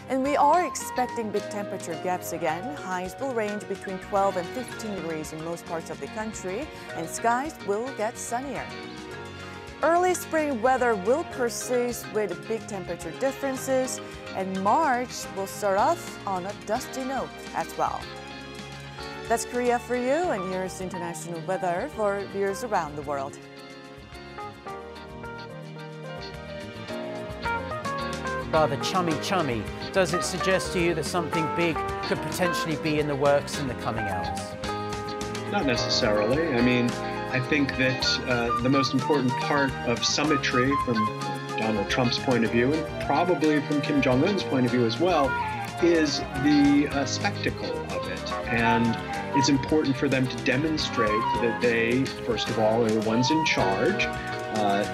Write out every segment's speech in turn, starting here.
And we are expecting big temperature gaps again. Highs will range between 12 and 15 degrees in most parts of the country, and skies will get sunnier. Early spring weather will persist with big temperature differences, and March will start off on a dusty note as well. That's Korea for you, and here's international weather for viewers around the world. Rather chummy. Does it suggest to you that something big could potentially be in the works in the coming hours? Not necessarily. I mean, I think that the most important part of summitry from Donald Trump's point of view, and probably from Kim Jong-un's point of view as well, is the spectacle of it. And it's important for them to demonstrate that they, first of all, are the ones in charge.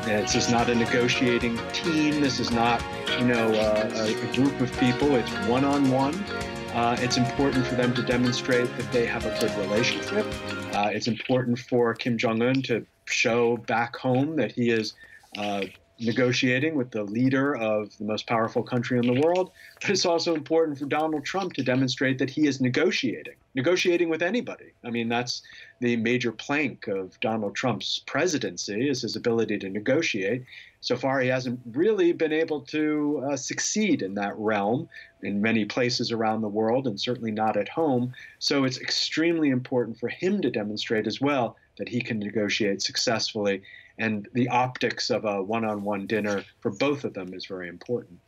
This is not a negotiating team. This is not, a group of people. It's one-on-one. It's important for them to demonstrate that they have a good relationship. It's important for Kim Jong-un to show back home that he is negotiating with the leader of the most powerful country in the world. But it's also important for Donald Trump to demonstrate that he is negotiating with anybody. I mean, that's the major plank of Donald Trump's presidency, is his ability to negotiate. So far, he hasn't really been able to succeed in that realm in many places around the world, and certainly not at home. So it's extremely important for him to demonstrate as well that he can negotiate successfully. And the optics of a one-on-one dinner for both of them is very important.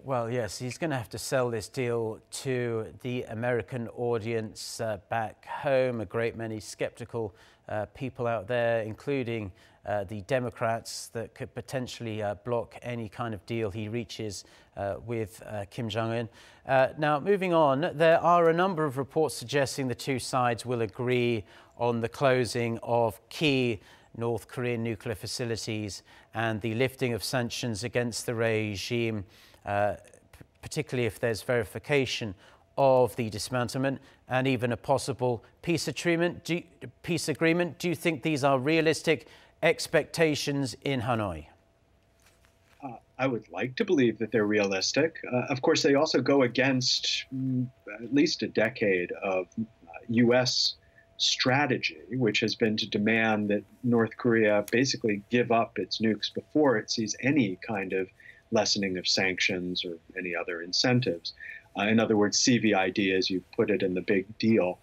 Well, yes, he's going to have to sell this deal to the American audience back home. A great many skeptical people out there, including the Democrats, that could potentially block any kind of deal he reaches with Kim Jong-un. Now, moving on, there are a number of reports suggesting the two sides will agree on the closing of key North Korean nuclear facilities and the lifting of sanctions against the regime, particularly if there's verification of the dismantlement and even a possible peace agreement. Do you think these are realistic expectations in Hanoi? I would like to believe that they're realistic. Of course, they also go against at least a decade of U.S. strategy, which has been to demand that North Korea basically give up its nukes before it sees any kind of lessening of sanctions or any other incentives. In other words, CVID, as you put it in the big deal,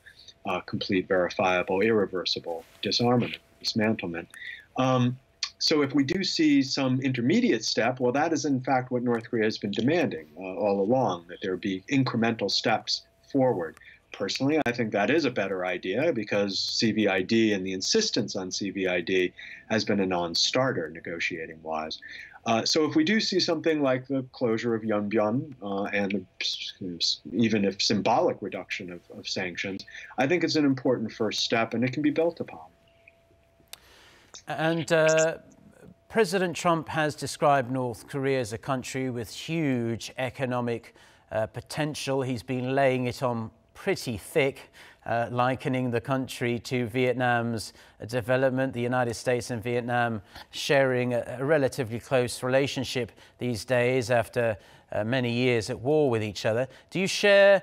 complete, verifiable, irreversible disarmament, dismantlement. So if we do see some intermediate step, well, that is in fact what North Korea has been demanding all along, that there be incremental steps forward. Personally, I think that is a better idea because CVID and the insistence on CVID has been a non-starter negotiating-wise. So if we do see something like the closure of Yeongbyon and even if symbolic reduction of sanctions, I think it's an important first step and it can be built upon. And President Trump has described North Korea as a country with huge economic potential. He's been laying it on pretty thick, likening the country to Vietnam's development. The United States and Vietnam sharing a relatively close relationship these days after many years at war with each other. Do you share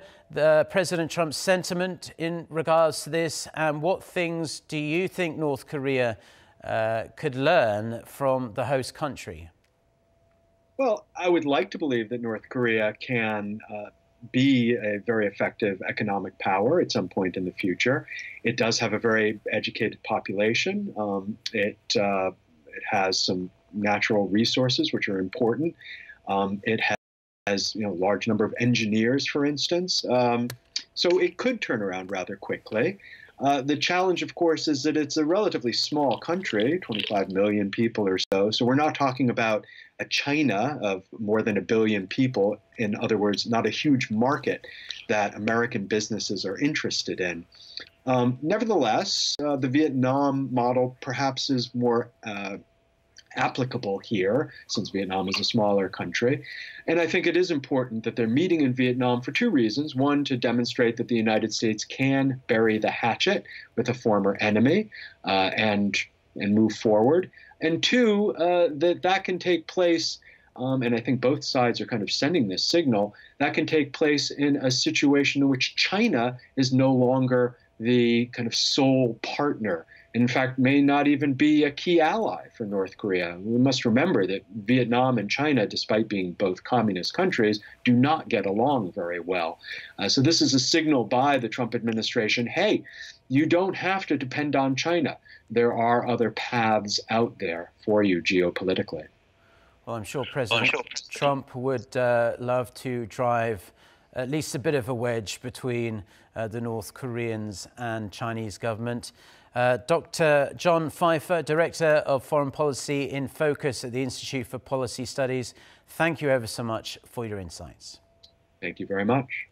President Trump's sentiment in regards to this? And what things do you think North Korea could learn from the host country? Well, I would like to believe that North Korea can be a very effective economic power at some point in the future. It does have a very educated population. It has some natural resources which are important. It has a large number of engineers, for instance. So it could turn around rather quickly. The challenge, of course, is that it's a relatively small country, 25 million people or so. So we're not talking about a China of more than 1 billion people. In other words, not a huge market that American businesses are interested in. Nevertheless, the Vietnam model perhaps is more applicable here, since Vietnam is a smaller country. And I think it is important that they're meeting in Vietnam for two reasons. One, to demonstrate that the United States can bury the hatchet with a former enemy and move forward. And two, that can take place and I think both sides are kind of sending this signal, that can take place in a situation in which China is no longer the kind of sole partner. In fact, may not even be a key ally for North Korea. We must remember that Vietnam and China, despite being both communist countries, do not get along very well. So this is a signal by the Trump administration, hey, you don't have to depend on China. There are other paths out there for you geopolitically. Well, I'm sure President Trump would love to drive at least a bit of a wedge between the North Koreans and Chinese government. Dr. John Pfeiffer, Director of Foreign Policy in Focus at the Institute for Policy Studies, thank you ever so much for your insights. Thank you very much.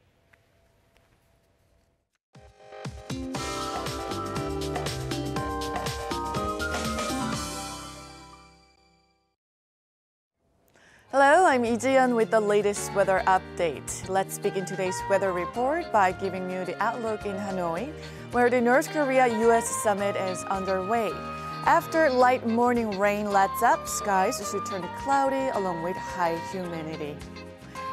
Hello, I'm Lee Ji-yeon with the latest weather update. Let's begin today's weather report by giving you the outlook in Hanoi, where the North Korea-US summit is underway. After light morning rain lets up, skies should turn cloudy along with high humidity.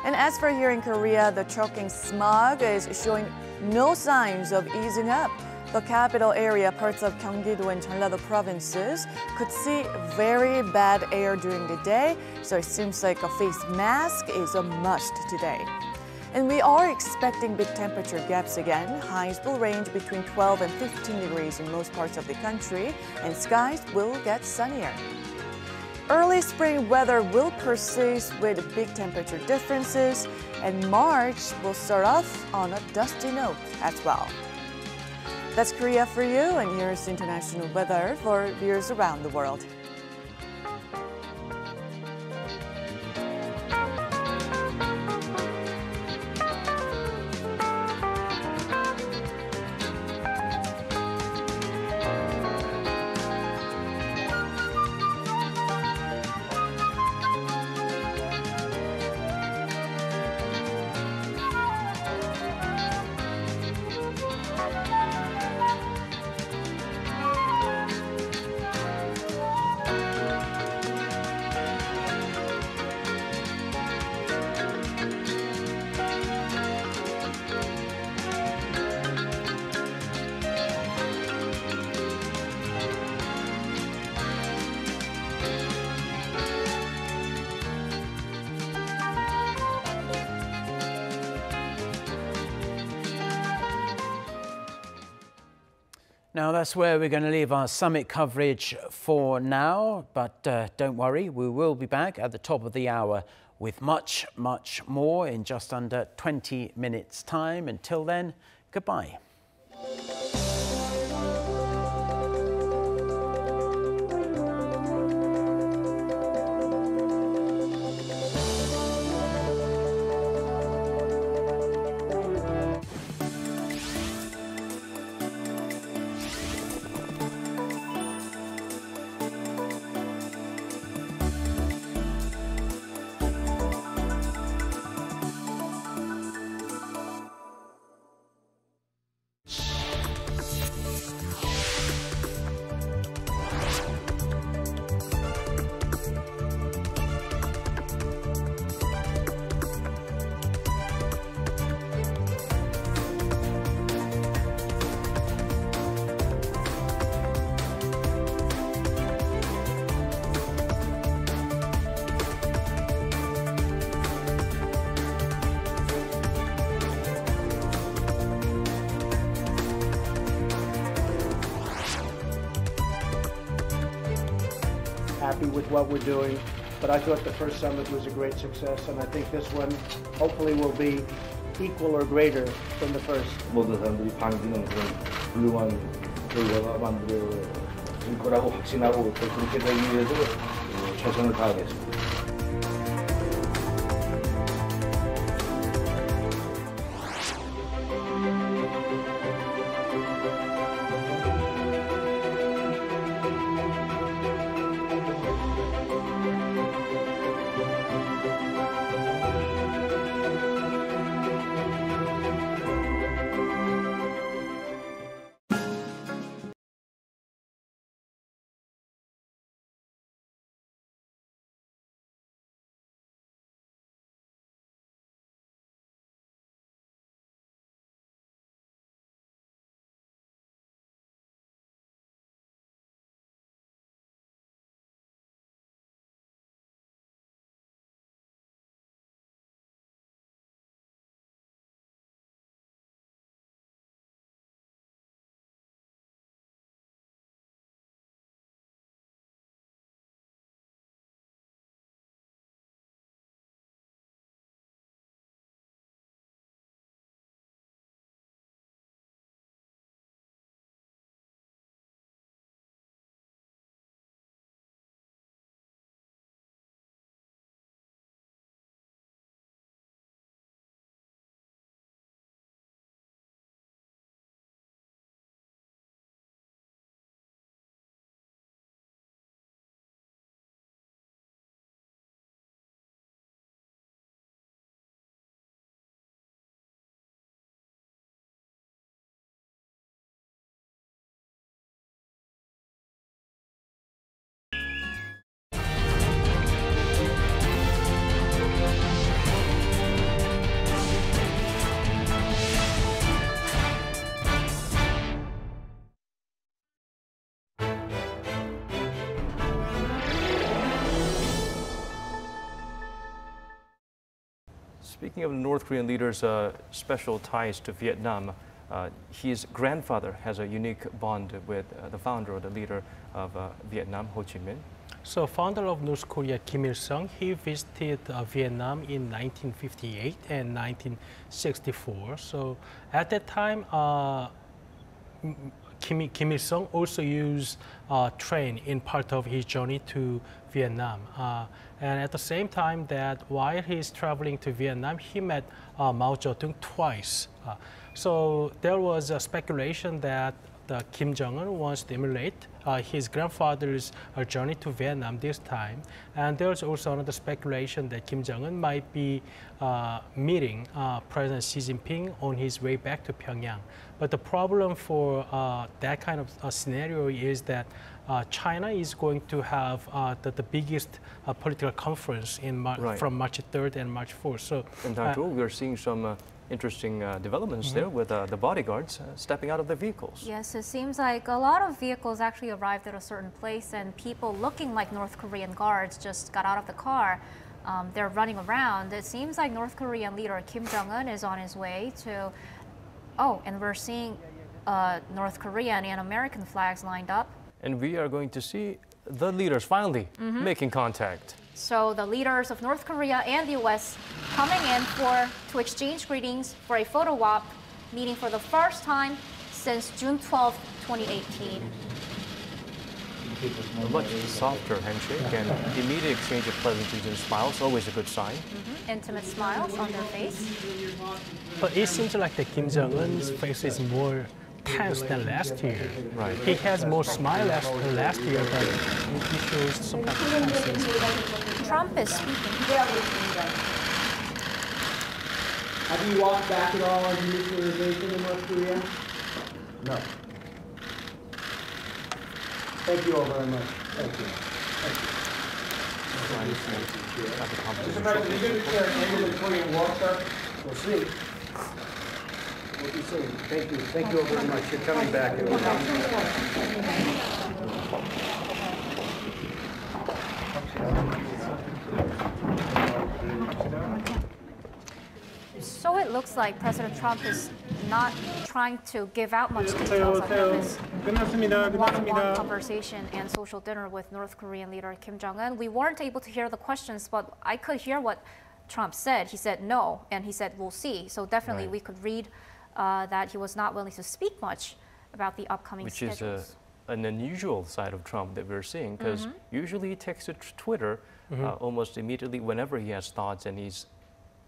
And as for here in Korea, the choking smog is showing no signs of easing up. The capital area, parts of Gyeonggi-do and Jeollado provinces could see very bad air during the day, so it seems like a face mask is a must today. And we are expecting big temperature gaps again. Highs will range between 12 and 15 degrees in most parts of the country, and skies will get sunnier. Early spring weather will persist with big temperature differences, and March will start off on a dusty note as well. That's Korea for you, and here's international weather for viewers around the world. Now, that's where we're going to leave our summit coverage for now, but don't worry, we will be back at the top of the hour with much, much more in just under 20 minutes' time. Until then, goodbye. Happy with what we're doing, but I thought the first summit was a great success, and I think this one hopefully will be equal or greater than the first. 모든 사람들이 반기는 그런 훌륭한 결과가 만들어질 거라고 확신하고 또 그렇게 되기 위해서 최선을 다하겠습니다. Speaking of North Korean leaders' special ties to Vietnam, his grandfather has a unique bond with the founder or the leader of Vietnam, Ho Chi Minh. So, founder of North Korea, Kim Il-sung, he visited Vietnam in 1958 and 1964. So, at that time, Kim Il-sung also used train in part of his journey to Vietnam. And at the same time that while he's traveling to Vietnam, he met Mao Zedong twice. So there was a speculation that Kim Jong-un wants to emulate his grandfather's journey to Vietnam this time. And there's also another speculation that Kim Jong-un might be meeting President Xi Jinping on his way back to Pyongyang. But the problem for that kind of scenario is that China is going to have the biggest political conference in from March 3rd and March 4th. So, and Dr. We are seeing some interesting developments there with the bodyguards stepping out of the vehicles. Yes, it seems like a lot of vehicles actually arrived at a certain place and people looking like North Korean guards just got out of the car. They're running around. It seems like North Korean leader Kim Jong-un is on his way to, and we're seeing North Korean and American flags lined up. And we are going to see the leaders finally making contact. So the leaders of North Korea and the U.S. coming in to exchange greetings for a photo op, meeting for the first time since June 12, 2018. A much softer handshake and immediate exchange of pleasantries and smiles, always a good sign. Intimate smiles on their face. But it seems like that Kim Jong-un's face is more tense than last year. Right. He has more smile than last year, but he shows some kind of tenseness. Trump is speaking. Have you walked back at all on denuclearization in North Korea? No. Thank you all very much. Thank you. Mr. President, are you going to share an Anglo-Korean war start? We'll see. We'll be seeing. Thank you. Thank you all very much. You're coming back. So it looks like President Trump is not trying to give out much details about this one-on-one conversation and social dinner with North Korean leader Kim Jong-un. We weren't able to hear the questions, but I could hear what Trump said. He said no, and he said we'll see. So definitely we could read that he was not willing to speak much about the upcoming schedules. Which is an unusual side of Trump that we're seeing, because usually he takes to Twitter almost immediately whenever he has thoughts, and he's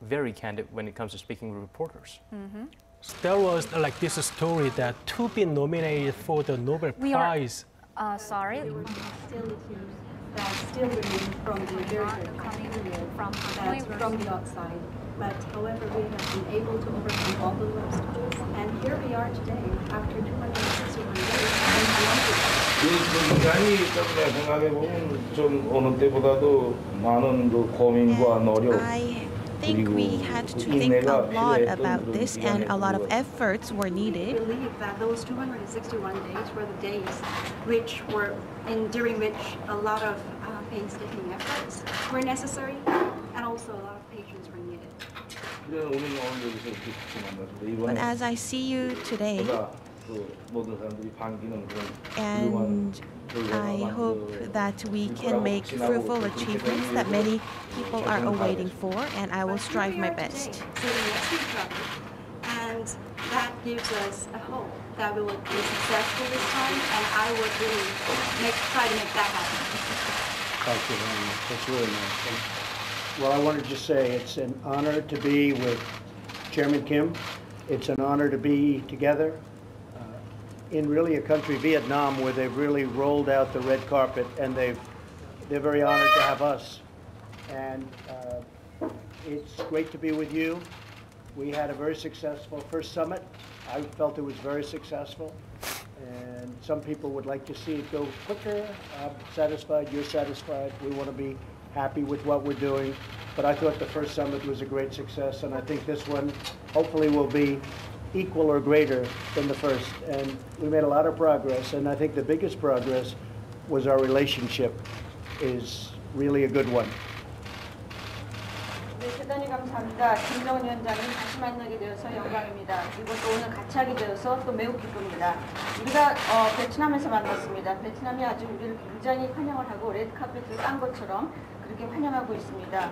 very candid when it comes to speaking with reporters. There was like this story that to be nominated for the Nobel Prize. Sorry. Still remain from the very from Hanoi, from the outside. But however, we have been able to overcome all the obstacles, and here we are today after 261 days. 그 기간이 때문에 생각해 보면 좀 어느 때보다도 많은 그 고민과 노력. I think we had to think a lot about this, and a lot of efforts were needed. I believe that those 261 days were the days during which a lot of painstaking efforts were necessary, and also a lot of patience were needed. But as I see you today, and I hope that we can make fruitful achievements that many people are awaiting for, and I will strive my best. And that gives us a hope that we will be successful this time, and I would really try to make that happen. Thank you very much. That's really nice. Well, I wanted to say it's an honor to be with Chairman Kim. It's an honor to be together in really a country, Vietnam, where they've really rolled out the red carpet, and they're very honored to have us. And it's great to be with you. We had a very successful first summit. I felt it was very successful. And some people would like to see it go quicker. I'm satisfied, you're satisfied. We want to be happy with what we're doing. But I thought the first summit was a great success, and I think this one hopefully will be equal or greater than the first. And we made a lot of progress, and I think the biggest progress was our relationship is really a good one. 네, 대단히 감사합니다. 위원장님과 김정은 위원장을 다시 만나게 되어서 영광입니다. 그리고 또 오늘 같이 하게 되어서 또 매우 기쁩니다. 우리가 베트남에서 만났습니다. 베트남이 아주 우리를 굉장히 환영을 하고 레드카펫을 깐 것처럼 그렇게 환영하고 있습니다.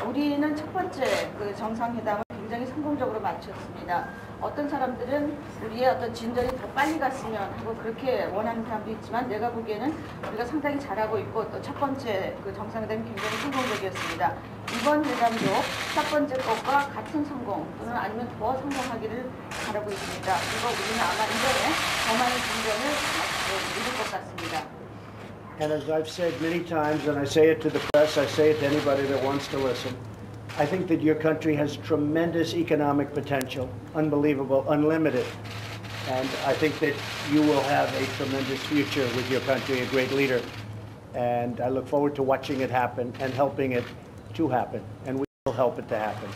우리는 첫 번째 그 정상회담을 굉장히 성공적으로 마쳤습니다. 어떤 사람들은 우리의 어떤 진전이 더 빨리 갔으면 하고 그렇게 원하는 사람도 있지만 내가 보기에는 우리가 상당히 잘하고 있고 또 첫 번째 그 정상회담이 굉장히 성공적이었습니다. 이번 회담도 첫 번째 것과 같은 성공 또는 아니면 더 성공하기를 바라고 있습니다. 그리고 우리는 아마 이번에 더 많은 진전을 이룰 것 같습니다. And as I've said many times, and I say it to the press, I say it to anybody that wants to listen, I think that your country has tremendous economic potential, unbelievable, unlimited. And I think that you will have a tremendous future with your country, a great leader. And I look forward to watching it happen and helping it to happen. And we will help it to happen.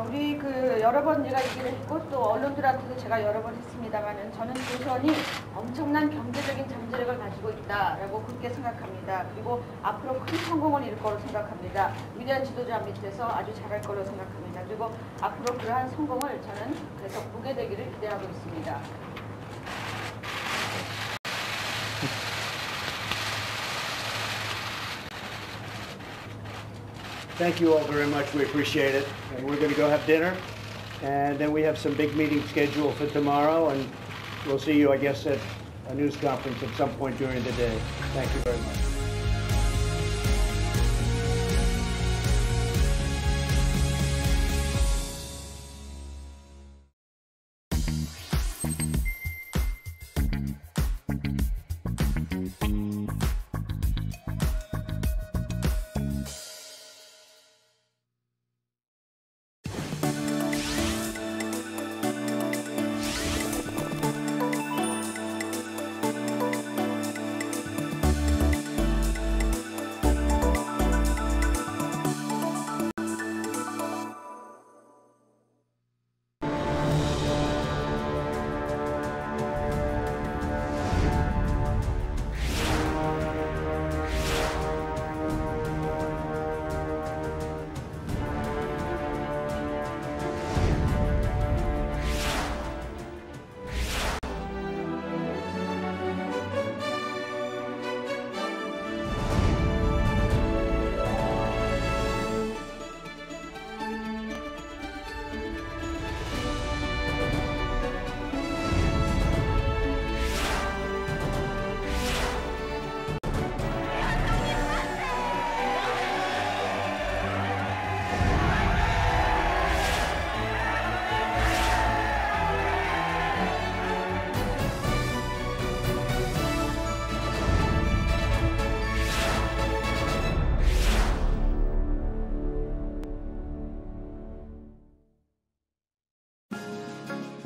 우리 그 여러 번 제가 얘기를 했고 또 언론들한테도 제가 여러 번 했습니다만은 저는 조선이 엄청난 경제적인 잠재력을 가지고 있다라고 그렇게 생각합니다. 그리고 앞으로 큰 성공을 이룰 거로 생각합니다. 위대한 지도자 밑에서 아주 잘할 거로 생각합니다. 그리고 앞으로 그러한 성공을 저는 계속 보게 되기를 기대하고 있습니다. Thank you all very much. We appreciate it. And we're going to go have dinner. And then we have some big meetings scheduled for tomorrow. And we'll see you, I guess, at a news conference at some point during the day. Thank you very much.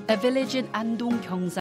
A village in Andong, Gyeongsang.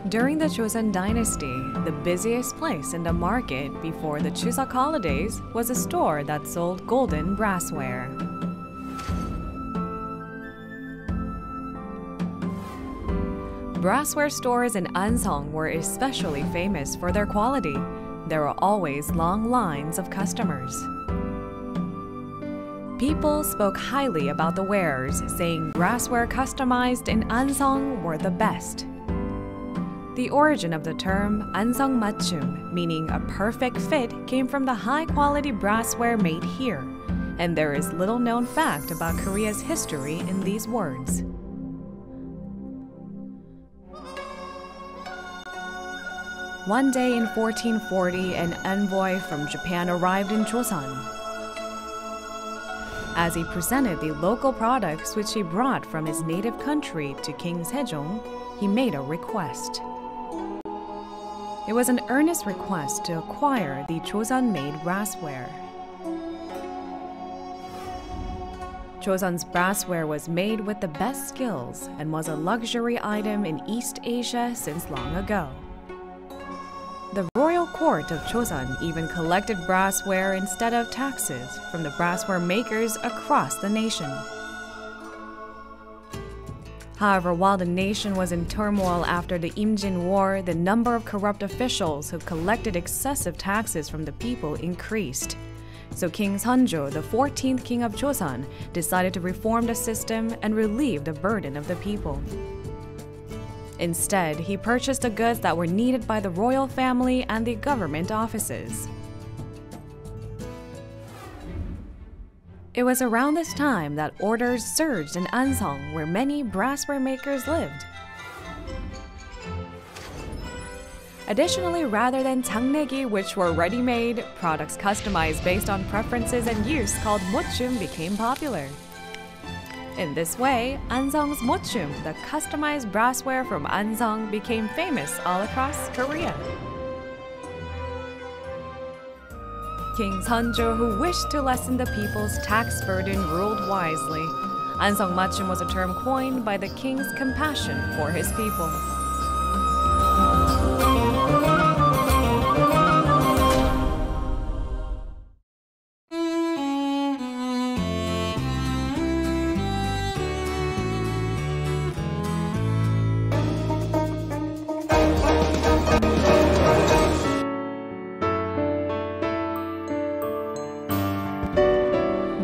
During the Joseon Dynasty, the busiest place in the market before the Chuseok holidays was a store that sold golden brassware. Brassware stores in Ansong were especially famous for their quality. There were always long lines of customers. People spoke highly about the wares, saying brassware customized in Ansong were the best. The origin of the term Ansong 맞춤, meaning a perfect fit, came from the high-quality brassware made here, and there is little known fact about Korea's history in these words. One day in 1440, an envoy from Japan arrived in Joseon. As he presented the local products which he brought from his native country to King Sejong, he made a request. It was an earnest request to acquire the Joseon-made brassware. Joseon's brassware was made with the best skills and was a luxury item in East Asia since long ago. The royal court of Joseon even collected brassware instead of taxes from the brassware makers across the nation. However, while the nation was in turmoil after the Imjin War, the number of corrupt officials who collected excessive taxes from the people increased. So King Seonjo, the 14th king of Joseon, decided to reform the system and relieve the burden of the people. Instead, he purchased the goods that were needed by the royal family and the government offices. It was around this time that orders surged in Ansong, where many brassware makers lived. Additionally, rather than 장내기, which were ready-made, products customized based on preferences and use called mochum became popular. In this way, Ansong's mochum, the customized brassware from Ansong, became famous all across Korea. King Seonjo, who wished to lessen the people's tax burden, ruled wisely. Ansong 맞춤 was a term coined by the king's compassion for his people.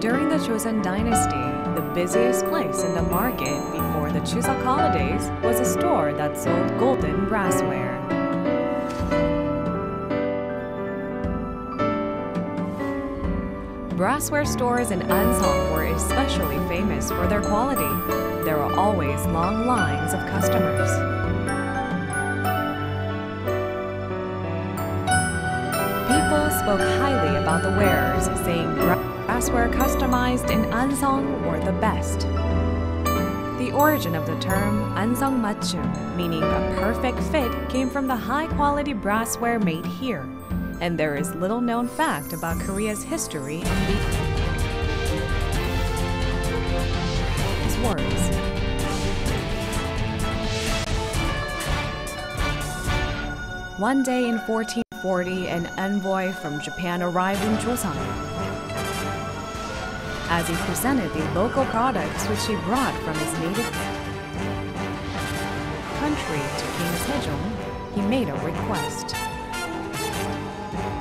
During the Joseon dynasty, the busiest place in the market before the Chuseok holidays was a store that sold golden brassware. Brassware stores in Ansong were especially famous for their quality. There were always long lines of customers. People spoke highly about the wares, saying brassware customized in Ansong were the best. The origin of the term Ansong 맞춤, meaning a perfect fit, came from the high-quality brassware made here, and there is little known fact about Korea's history in these words. One day in 1440, an envoy from Japan arrived in Joseon. As he presented the local products which he brought from his native country to King Sejong, he made a request.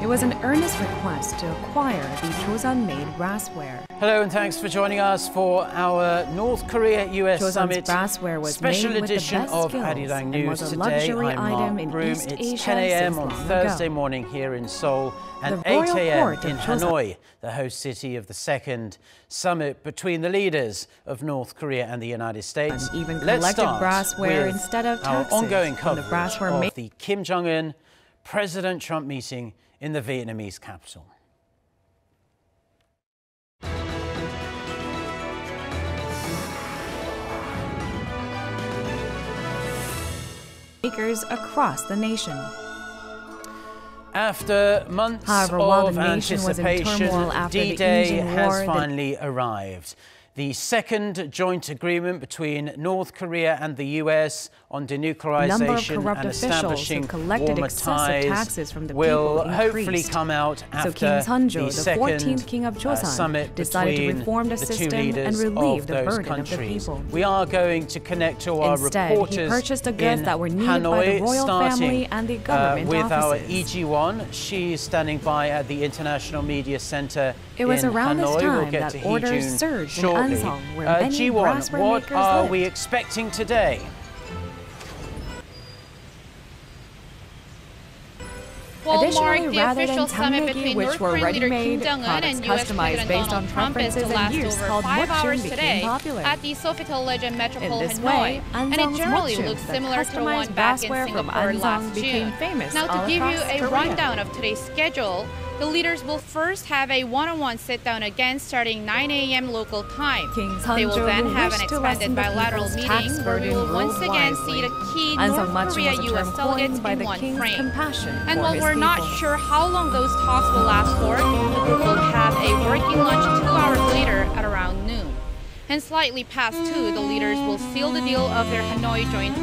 It was an earnest request to acquire the Joseon-made brassware. Hello and thanks for joining us for our North Korea-US Joseon's Summit brassware was special made with edition the best of skills Arirang and News was a today. luxury I'm item Mark in Broom. East It's Asia 10 a.m. since on long Thursday ago. morning here in Seoul and The 8 royal a.m. court in of Joseon. Hanoi, the host city of the second summit between the leaders of North Korea and the United States. And even Let's collected start brassware with instead of our taxes ongoing from the coverage brassware of the Kim Jong-un President Trump meeting in the Vietnamese capital. Makers across the nation. After months However, while of the nation was in anticipation, turmoil after the D-Day Imjin has War, finally arrived. the second joint agreement between North Korea and the US on denuclearization and establishing warmer ties will hopefully come out after the second summit between the two leaders of those countries. We are going to connect to our reporters in Hanoi, starting with our EG1. She is standing by at the International Media Center in Hanoi. We'll get to orders surged in shortly. Ansong, where many G1, brassware what makers are lived. we expecting today? Additionally, rather than tteokbokki, which were ready-made products customized based on preferences and use, called mukchung became popular. At the Sofitel Legend Metropole In this Hanoi, way, and it Ansong's generally mukchung, looks the similar to the one customized back in brassware from Singapore Ansong last became June. famous Now, all to give you across a Korea. rundown of today's schedule, the leaders will first have a one-on-one sit-down again starting 9 a.m. local time. They will then have an expanded bilateral meeting where we will once again see the key North Korea-US delegates in one frame. And while we're not sure how long those talks will last for, the group will have a working lunch 2 hours later at around noon. And slightly past 2, the leaders will seal the deal of their Hanoi joint